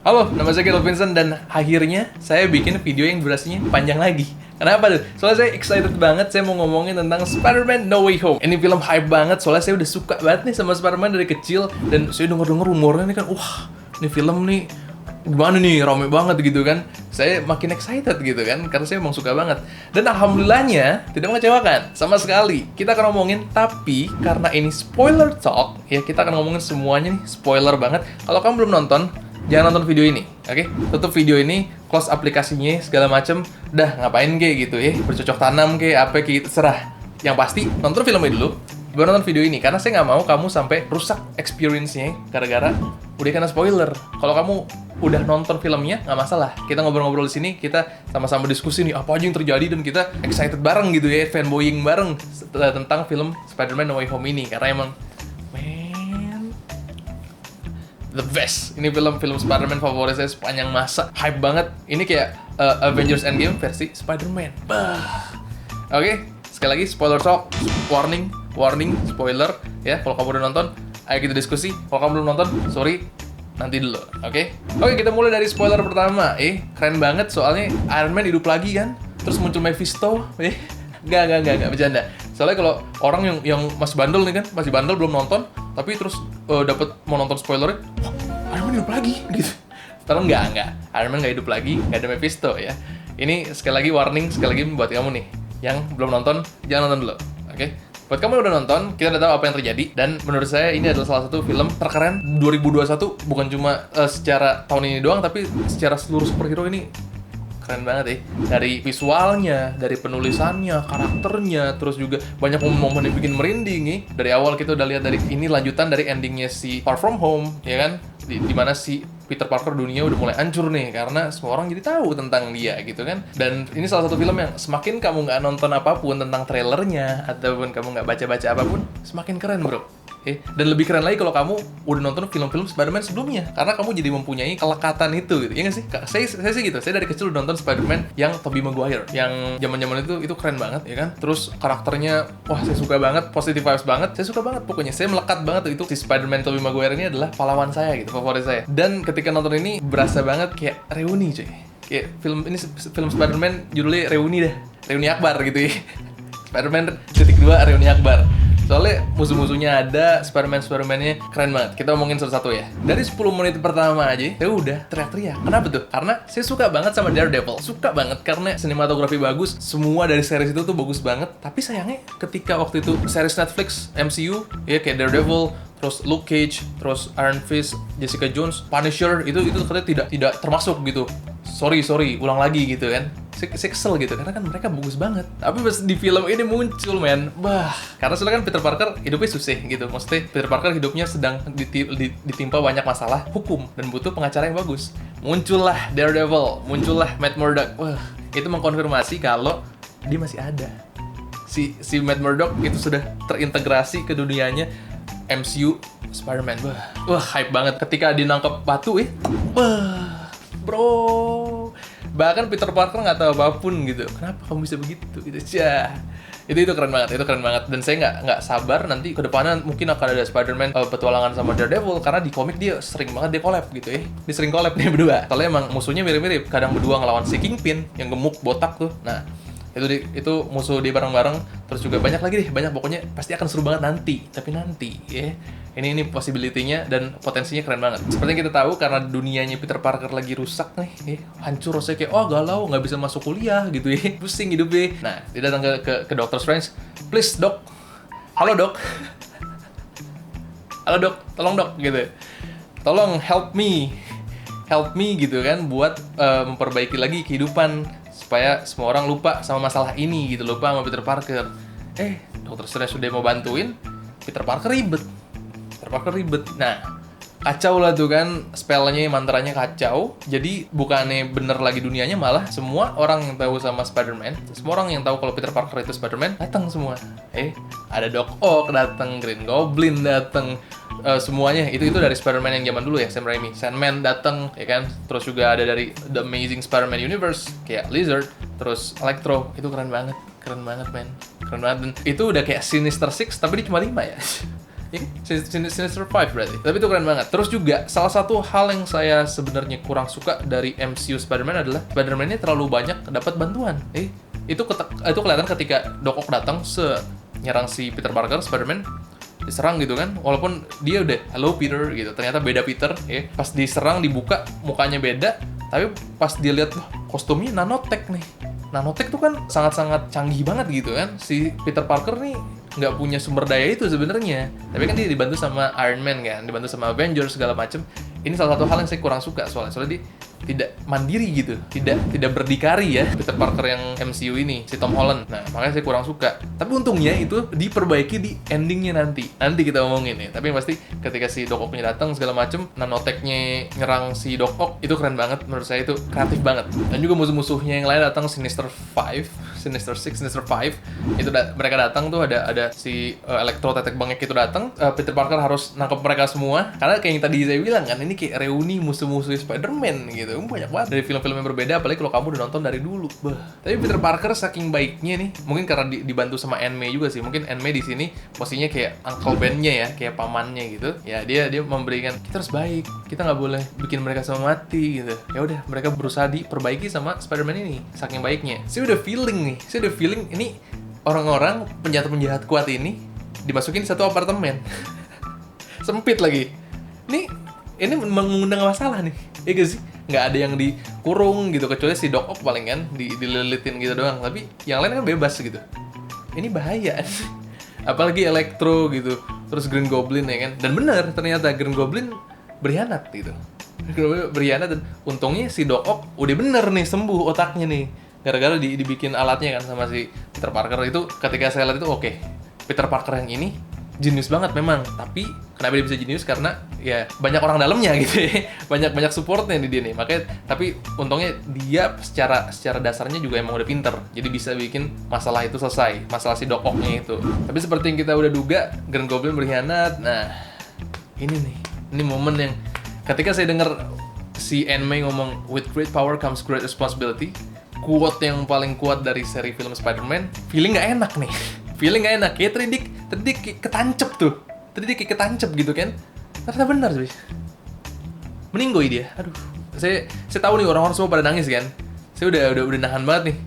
Halo, nama saya Kelvin Vincent dan akhirnya saya bikin video yang durasinya panjang lagi. Kenapa tuh? Soalnya saya excited banget, saya mau ngomongin tentang Spider-Man No Way Home. Ini film hype banget, soalnya saya udah suka banget nih sama Spider-Man dari kecil. Dan saya denger-denger rumornya nih kan, wah, ini film nih gimana nih, rame banget gitu kan. Saya makin excited gitu kan, karena saya emang suka banget. Dan alhamdulillahnya, tidak mengecewakan sama sekali. Kita akan ngomongin, tapi karena ini spoiler talk, ya kita akan ngomongin semuanya nih, spoiler banget. Kalau kamu belum nonton, jangan nonton video ini, oke? Tutup video ini, close aplikasinya, segala macem. Dah, ngapain kayak gitu ya? Bercocok tanam kayak apa kayak gitu, serah. Yang pasti, nonton filmnya dulu, baru nonton video ini. Karena saya nggak mau kamu sampai rusak experience-nya gara-gara udah kena spoiler. Kalau kamu udah nonton filmnya, nggak masalah. Kita ngobrol-ngobrol di sini, kita sama-sama diskusi nih, apa aja yang terjadi, dan kita excited bareng gitu ya, fanboying bareng tentang film Spider-Man No Way Home ini. Karena emang the best. Ini film Spider-Man favorit saya sepanjang masa. Hype banget. Ini kayak Avengers Endgame versi Spider-Man. Oke, sekali lagi spoiler talk. Warning, spoiler. Ya, kalau kamu udah nonton, ayo kita diskusi. Kalau kamu belum nonton, sorry, nanti dulu. Oke, kita mulai dari spoiler pertama. Keren banget soalnya Iron Man hidup lagi kan. Terus muncul Mephisto. Enggak, bercanda. Soalnya kalau orang yang masih bandel nih kan, masih bandel belum nonton, tapi terus dapat mau nonton spoilernya, Iron Man hidup lagi gitu. Tolong enggak. Iron Man nggak hidup lagi, nggak ada Mephisto ya. Ini sekali lagi warning, sekali lagi buat kamu nih yang belum nonton, jangan nonton dulu. Oke? Buat kamu yang udah nonton, kita udah tahu apa yang terjadi. Dan menurut saya ini adalah salah satu film terkeren 2021. Bukan cuma secara tahun ini doang, tapi secara seluruh superhero ini keren banget ya. Dari visualnya, dari penulisannya, karakternya, terus juga banyak momen-momen yang bikin merinding nih. Dari awal kita udah lihat dari ini lanjutan dari endingnya si Far From Home, ya kan? Dimana si Peter Parker dunia udah mulai hancur nih karena semua orang jadi tahu tentang dia gitu kan. Dan ini salah satu film yang semakin kamu nggak nonton apapun tentang trailernya ataupun kamu nggak baca-baca apapun, semakin keren bro. Dan lebih keren lagi kalau kamu udah nonton film-film Spider-Man sebelumnya, karena kamu jadi mempunyai kelekatan itu gitu. Ya nggak sih? Saya sih gitu. Saya dari kecil udah nonton Spider-Man yang Tobey Maguire, yang zaman-zaman itu keren banget ya kan. Terus karakternya, wah saya suka banget, positive vibes banget. Saya suka banget pokoknya. Saya melekat banget itu si Spider-Man Tobey Maguire ini adalah pahlawan saya gitu, favorit saya. Dan ketika nonton ini berasa banget kayak reuni cuy. Kayak film Spider-Man judulnya Reuni dah. Reuni Akbar gitu ya. Spider-Man titik 2 Reuni Akbar. Soalnya musuh-musuhnya ada, Spider-Man-nya keren banget. Kita omongin satu-satu ya. Dari 10 menit pertama aja, saya udah teriak-teriak. Kenapa tuh? Karena saya suka banget sama Daredevil. Suka banget karena sinematografi bagus. Semua dari series itu tuh bagus banget. Tapi sayangnya ketika waktu itu series Netflix, MCU, ya kayak Daredevil, terus Luke Cage, terus Iron Fist, Jessica Jones, Punisher, itu katanya tidak termasuk gitu. Sorry, ulang lagi gitu kan. Saya kesel gitu, karena kan mereka bagus banget. Tapi pas di film ini muncul, men. Karena soalnya kan Peter Parker hidupnya susah gitu. Maksudnya Peter Parker hidupnya sedang ditimpa banyak masalah hukum dan butuh pengacara yang bagus. Muncullah Daredevil, muncullah Matt Murdock. Itu mengkonfirmasi kalau dia masih ada. Si Matt Murdock itu sudah terintegrasi ke dunianya MCU Spider-Man. Hype banget ketika dia nangkep batu bro. Bahkan Peter Parker nggak tahu apapun gitu. Kenapa kamu bisa begitu? Gitu aja. Itu keren banget. Dan saya nggak sabar nanti ke depannya mungkin akan ada Spider-Man petualangan sama Daredevil, karena di komik dia sering banget dia collab gitu ya. Dia sering collab nih berdua. Soalnya emang musuhnya mirip-mirip. Kadang berdua ngelawan si Kingpin yang gemuk botak tuh. Nah, itu musuh dia bareng-bareng. Terus juga banyak pokoknya pasti akan seru banget nanti ya. Ini possibility-nya dan potensinya keren banget. Seperti yang kita tahu, karena dunianya Peter Parker lagi rusak nih, hancur rasanya kayak galau, nggak bisa masuk kuliah gitu ya, pusing hidupnya. Nah, dia datang ke Doctor Strange, please dok, halo dok, tolong dok gitu, tolong help me gitu kan, buat memperbaiki lagi kehidupan supaya semua orang lupa sama masalah ini gitu, lupa sama Peter Parker. Doctor Strange sudah mau bantuin, Peter Parker ribet. Nah, kacau lah tuh kan, spellnya, mantranya kacau. Jadi bukannya bener lagi dunianya, malah semua orang yang tahu sama Spider-Man, semua orang yang tahu kalau Peter Parker itu Spider-Man datang semua. Ada Doc Ock datang, Green Goblin datang, semuanya itu dari Spider-Man yang zaman dulu ya, Sam Raimi. Sandman datang ya kan. Terus juga ada dari The Amazing Spider-Man Universe kayak Lizard, terus Electro. Itu keren banget men. Dan itu udah kayak Sinister Six tapi dia cuma 5 ya. Sinister Five berarti. Tapi itu keren banget. Terus juga salah satu hal yang saya sebenarnya kurang suka dari MCU Spider-Man adalah Spider-Man ini terlalu banyak dapat bantuan. Itu kelihatan ketika Doc Ock datang nyerang si Peter Parker, Spider-Man diserang gitu kan, walaupun dia udah hello Peter gitu, ternyata beda Peter ya. Pas diserang dibuka mukanya beda, tapi pas dia lihat kostumnya nanotech nih. Nanotech tuh kan sangat-sangat canggih banget gitu kan. Si Peter Parker nih nggak punya sumber daya itu sebenarnya, tapi kan dia dibantu sama Iron Man kan, dibantu sama Avengers segala macem. Ini salah satu hal yang saya kurang suka soalnya dia tidak mandiri gitu, tidak berdikari ya Peter Parker yang MCU ini, si Tom Holland. Nah, makanya saya kurang suka. Tapi untungnya itu diperbaiki di endingnya nanti kita omongin ya. Tapi yang pasti ketika si Doc Ock-nya datang segala macem, nanotech-nya nyerang si Doc Ock, itu keren banget menurut saya, itu kreatif banget. Dan juga musuh-musuhnya yang lain datang, Sinister 5, itu mereka datang tuh ada si Electro tetek bengek itu datang, Peter Parker harus nangkep mereka semua karena kayak yang tadi saya bilang kan, ini kayak reuni musuh-musuh Spider-Man gitu. Banyak banget dari film-film yang berbeda, apalagi kalau kamu udah nonton dari dulu. Tapi Peter Parker saking baiknya nih, mungkin karena dibantu sama Aunt May juga sih. Mungkin Aunt May di sini posisinya kayak Uncle Ben-nya ya, kayak pamannya gitu. Ya dia memberikan, kita harus baik, kita nggak boleh bikin mereka semua mati gitu. Ya udah, mereka berusaha diperbaiki sama Spider-Man ini. Saking baiknya, saya udah feeling ini orang-orang penjahat kuat ini dimasukin satu apartemen sempit lagi. Ini mengundang masalah nih, ya gak sih? Nggak ada yang dikurung gitu, kecuali si Doc Ock paling kan dililitin gitu doang. Tapi yang lain kan bebas gitu. Ini bahaya apalagi Electro gitu, terus Green Goblin ya kan. Dan benar, ternyata Green Goblin berkhianat gitu. Berkhianat, dan untungnya si Doc Ock udah bener nih, sembuh otaknya nih, gara-gara dibikin alatnya kan sama si Peter Parker. Itu ketika saya lihat itu oke, Peter Parker yang ini jenius banget memang, tapi kenapa dia bisa jenius? Karena ya banyak orang dalamnya gitu ya, banyak supportnya di dia nih. Makanya, tapi untungnya dia secara dasarnya juga emang udah pinter, jadi bisa bikin masalah itu selesai, masalah si Doc Ock-nya itu. Tapi seperti yang kita udah duga, Green Goblin berkhianat. Nah, ini momen yang ketika saya dengar si Aunt May ngomong with great power comes great responsibility, quote yang paling kuat dari seri film Spider-Man, feeling nggak enak nih. Feeling gak enak, kayak tadi ketancep tuh. Tadi kayak ketancep gitu kan. Ternyata benar sih. Meninggoy dia. Aduh. Saya tahu nih orang-orang semua pada nangis kan. Saya udah nahan banget nih.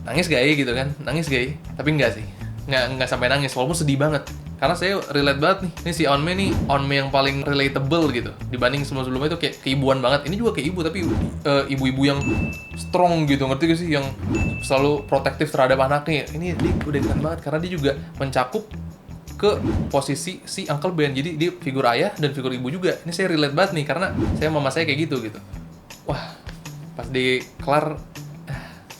Nangis gak ya gitu kan? Nangis gak ya? Tapi enggak sih. Enggak sampai nangis, walaupun sedih banget. Karena saya relate banget nih. Ini si Aunt May yang paling relatable gitu. Dibanding sebelum-sebelumnya itu kayak keibuan banget. Ini juga kayak ibu, tapi ibu-ibu yang strong gitu. Ngerti gak sih? Yang selalu protektif terhadap anaknya. Ini dia udah keren banget. Karena dia juga mencakup ke posisi si Uncle Ben. Jadi dia figur ayah dan figur ibu juga. Ini saya relate banget nih. Karena saya mama saya kayak gitu. Wah, pas di kelar,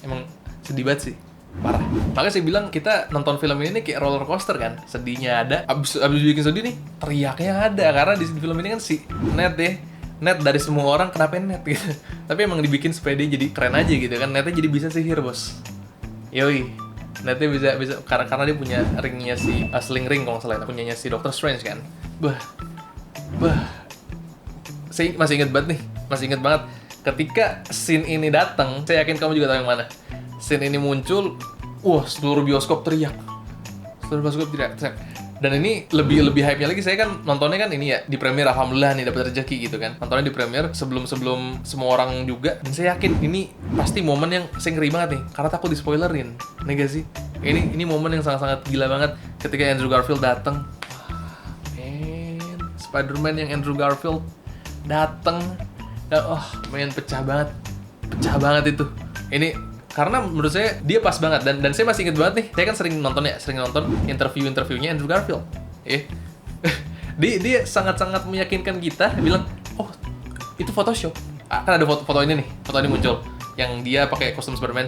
emang sedih banget sih. Parah. Makanya saya bilang kita nonton film ini kayak roller coaster kan. Sedihnya ada, abis bikin sedih nih, teriaknya ada. Karena di film ini kan si Ned dari semua orang kenapa Ned gitu. Tapi emang dibikin supaya dia jadi keren aja gitu kan. Nednya jadi bisa sihir bos. Yoi, Nednya bisa karena dia punya ringnya si sling ring kalau nggak salah, punyanya si Doctor Strange kan. Saya masih inget banget ketika scene ini datang. Saya yakin kamu juga tahu yang mana. Scene ini muncul, seluruh bioskop teriak. Dan ini lebih hype-nya lagi, saya kan nontonnya kan ini ya di premiere, alhamdulillah nih dapat rezeki gitu kan. Nontonnya di premiere sebelum semua orang juga. Dan saya yakin ini pasti momen yang saya ngeri banget nih, karena takut di-spoilerin. Nih gak sih? Ini momen yang sangat-sangat gila banget ketika Andrew Garfield datang. Spider-Man yang Andrew Garfield datang dan pecah banget itu. Ini karena menurut saya dia pas banget, dan saya masih inget banget nih, saya kan sering nonton interviewnya Andrew Garfield. Dia sangat-sangat meyakinkan kita, bilang, itu Photoshop. Kan ada foto ini muncul yang dia pakai kostum Spider-Man.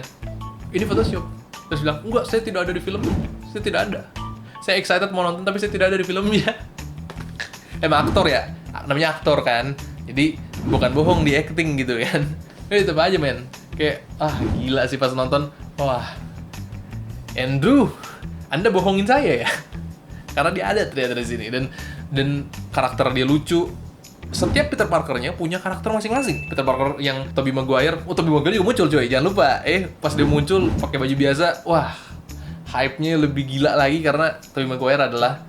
Ini Photoshop. Terus bilang, enggak, saya tidak ada di film. Saya tidak ada. Saya excited mau nonton tapi saya tidak ada di filmnya. Emang aktor ya, namanya aktor kan. Jadi bukan bohong, di acting gitu kan. Itu apa aja men. Kayak, gila sih pas nonton. Wah, Andrew, Anda bohongin saya ya? Karena dia ada ternyata di sini. Dan karakter dia lucu. Setiap Peter Parker-nya punya karakter masing-masing. Peter Parker yang Tobey Maguire juga muncul coy. Jangan lupa, pas dia muncul pakai baju biasa, wah, hype-nya lebih gila lagi karena Tobey Maguire adalah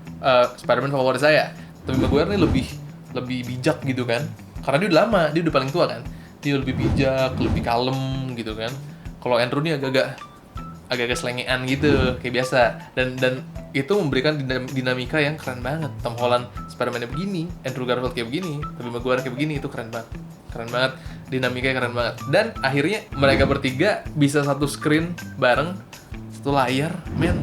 Spider-Man favorit saya. Tobey Maguire nih lebih bijak gitu kan. Karena dia udah lama, dia udah paling tua kan. Dia lebih bijak, lebih kalem gitu kan. Kalau Andrew nih agak-agak selengean gitu kayak biasa. Dan itu memberikan dinamika yang keren banget. Tom Holland Spider-Man-nya begini, Andrew Garfield kayak begini, Tobey Maguire kayak begini, itu keren banget. Keren banget, dinamikanya keren banget. Dan akhirnya mereka bertiga bisa satu screen bareng, satu layar, men.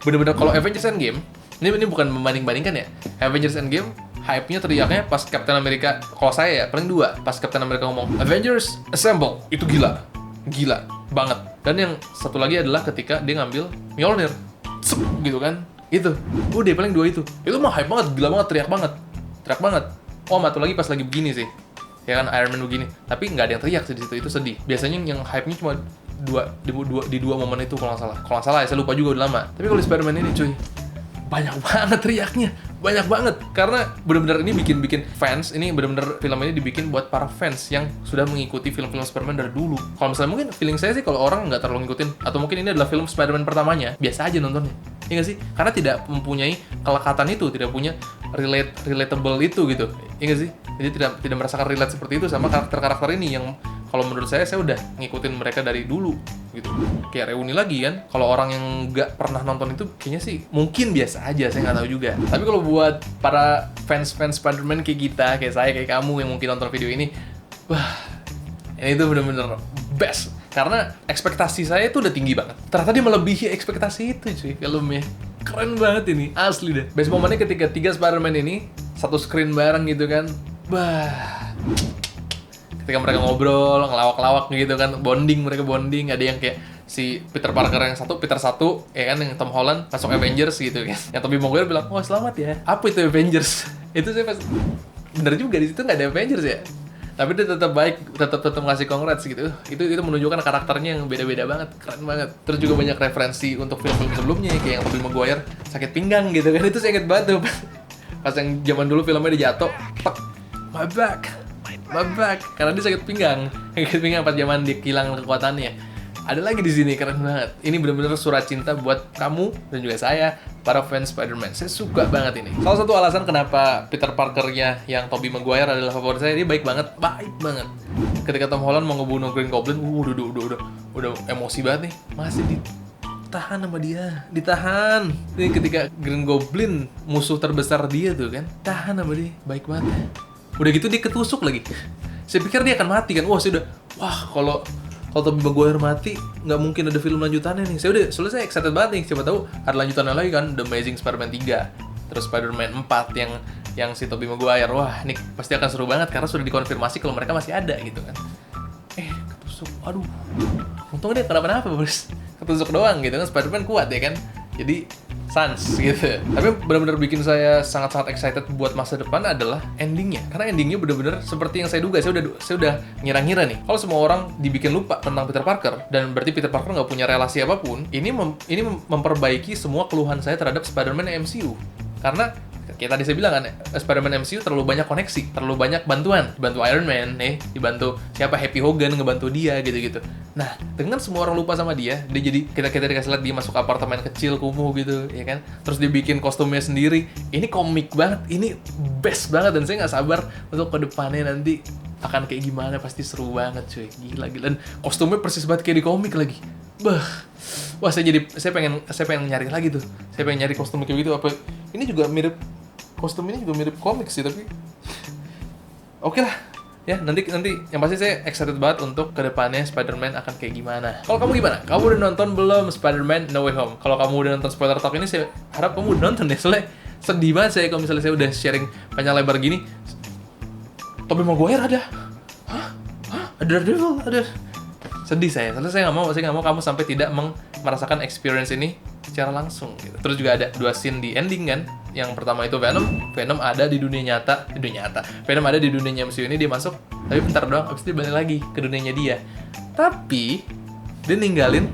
Bener-bener kalau Avengers Endgame, ini bukan membanding-bandingkan ya. Avengers Endgame, hype-nya teriaknya pas Captain America, kalau saya ya, paling 2, pas Captain America ngomong, Avengers Assemble, itu gila banget. Dan yang satu lagi adalah ketika dia ngambil Mjolnir, gitu kan, itu, udah paling 2 itu mah hype banget, gila banget, teriak banget. Oh, satu lagi pas lagi begini sih, ya kan, Iron Man begini, tapi nggak ada yang teriak sih di situ, itu sedih. Biasanya yang hype-nya cuma di dua momen itu kalau nggak salah ya, saya lupa juga udah lama. Tapi kalau di Spider-Man ini cuy, banyak banget teriaknya, banyak banget, karena benar-benar ini bikin fans, ini benar-benar film ini dibikin buat para fans yang sudah mengikuti film-film Spider-Man dari dulu. Kalau misalnya mungkin feeling saya sih kalau orang nggak terlalu ngikutin, atau mungkin ini adalah film Spider-Man pertamanya, biasa aja nontonnya, iya nggak sih? Karena tidak mempunyai kelekatan itu, tidak punya relatable itu gitu, iya nggak sih? Jadi tidak merasakan relate seperti itu sama karakter-karakter ini yang kalau menurut saya udah ngikutin mereka dari dulu gitu. Kayak reuni lagi kan. Kalau orang yang nggak pernah nonton itu kayaknya sih mungkin biasa aja, saya nggak tahu juga. Tapi kalau buat para fans Spider-Man kayak kita, kayak saya, kayak kamu yang mungkin nonton video ini, wah, ini tuh bener-bener best. Karena ekspektasi saya itu udah tinggi banget. Ternyata dia melebihi ekspektasi itu cuy, filmnya. Keren banget ini, asli deh. Best momennya ketika 3 Spider-Man ini satu screen bareng gitu kan. Bah, ketika mereka ngobrol, ngelawak-lawak gitu kan, mereka bonding, ada yang kayak si Peter Parker yang Peter 1, ya kan, yang Tom Holland masuk Avengers gitu kan. Yang Tobey Maguire bilang, "Oh, selamat ya." Apa itu Avengers? Itu saya pas bener juga, di situ nggak ada Avengers ya. Tapi dia tetap baik, tetap ngasih congrats gitu. Itu menunjukkan karakternya yang beda-beda banget, keren banget. Terus juga banyak referensi untuk film-film sebelumnya, kayak yang Tobey Maguire sakit pinggang gitu kan. Itu saya inget banget tuh. Pas yang zaman dulu filmnya dia jatuh, my back, karena dia sakit pinggang pas zaman dia kehilangan kekuatannya. Ada lagi di sini, keren banget. Ini benar-benar surat cinta buat kamu dan juga saya, para fans Spider-Man. Saya suka banget ini. Salah satu alasan kenapa Peter Parker-nya yang Tobey Maguire adalah favorit saya, dia baik banget. Ketika Tom Holland mau ngebunuh Green Goblin, udah emosi banget nih. Masih ditahan sama dia, ditahan. Ini ketika Green Goblin musuh terbesar dia tuh kan, tahan sama dia, baik banget. Udah gitu dia ketusuk lagi. Saya pikir dia akan mati kan. Kalau Tobey Maguire mati, nggak mungkin ada film lanjutannya nih. Soalnya saya excited banget nih. Siapa tahu ada lanjutannya lagi kan, The Amazing Spider-Man 3, terus Spider-Man 4 yang si Tobey Maguire. Wah, ini pasti akan seru banget karena sudah dikonfirmasi kalau mereka masih ada gitu kan. Ketusuk. Aduh. Untung dia kenapa-napa, Bos. Ketusuk doang gitu kan. Spider-Man kuat ya kan. Jadi sans gitu. Tapi benar-benar bikin saya sangat-sangat excited buat masa depan adalah endingnya. Karena endingnya benar-benar seperti yang saya duga. Saya udah ngira-ngira nih. Kalau semua orang dibikin lupa tentang Peter Parker, dan berarti Peter Parker nggak punya relasi apapun, ini memperbaiki semua keluhan saya terhadap Spider-Man MCU. Karena kayak tadi saya bilang kan, Spider-Man MCU terlalu banyak koneksi, terlalu banyak bantuan. Dibantu Iron Man, dibantu siapa, Happy Hogan ngebantu dia gitu-gitu. Nah, dengan semua orang lupa sama dia jadi kita dikasih lihat dia masuk apartemen kecil kumuh gitu, ya kan? Terus dia bikin kostumnya sendiri. Ini komik banget, ini best banget, dan saya nggak sabar untuk kedepannya nanti akan kayak gimana. Pasti seru banget cuy, gila. Dan kostumnya persis banget kayak di komik lagi. Wah, saya pengen nyari lagi tuh. Saya pengen nyari kostum kayak gitu. Apa ini juga mirip, kostum ini juga mirip komik sih, tapi oke lah. Ya, nanti yang pasti saya excited banget untuk kedepannya Spider-Man akan kayak gimana. Kalau kamu gimana? Kamu udah nonton belum Spider-Man No Way Home? Kalau kamu udah nonton spoiler talk ini, saya harap kamu udah nonton ya. Soalnya sedih banget saya kalau misalnya saya udah sharing panjang lebar gini. Tobey Maguire ada. Ada Daredevil, ada. Sedih saya. Soalnya saya nggak mau kamu sampai tidak merasakan experience ini secara langsung gitu. Terus juga ada 2 scene di ending kan. Yang pertama itu Venom ada di dunia nyata. Venom ada di dunia MCU ini, dia masuk, tapi bentar doang, abis itu balik lagi ke dunianya dia. Tapi dia ninggalin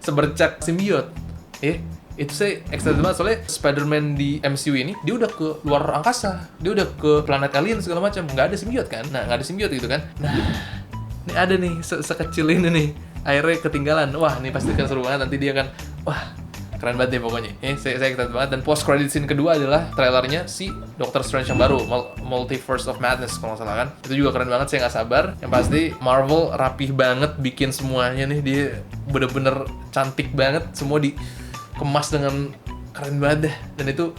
sebercak simbiot. Itu saya excited banget, soalnya Spider-Man di MCU ini dia udah ke luar angkasa, dia udah ke planet alien segala macam, nggak ada simbiot kan? Nah, nggak ada simbiot gitu kan? Nah, ini ada nih sekecil ini nih, akhirnya ketinggalan. Wah, ini pasti kan seru banget, nanti dia kan, wah, keren banget deh pokoknya. Saya excited banget. Dan post credit scene kedua adalah trailernya si Doctor Strange yang baru, Multiverse of Madness kalau nggak salah kan. Itu juga keren banget, saya nggak sabar. Yang pasti Marvel rapih banget bikin semuanya nih, dia bener-bener cantik banget, semua dikemas dengan keren banget deh. Dan itu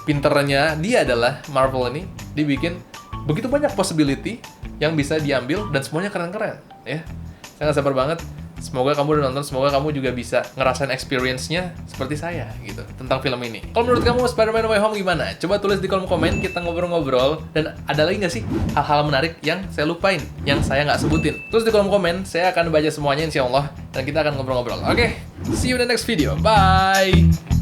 pinternya dia adalah Marvel ini dibikin begitu banyak possibility yang bisa diambil dan semuanya keren-keren ya. Saya nggak sabar banget. Semoga kamu udah nonton, semoga kamu juga bisa ngerasain experience-nya seperti saya gitu tentang film ini. Kalau menurut kamu Spider-Man No Way Home gimana? Coba tulis di kolom komen, kita ngobrol-ngobrol. Dan ada lagi nggak sih hal-hal menarik yang saya lupain, yang saya nggak sebutin? Tulis di kolom komen, saya akan baca semuanya insya Allah, dan kita akan ngobrol-ngobrol. Oke, see you in the next video. Bye!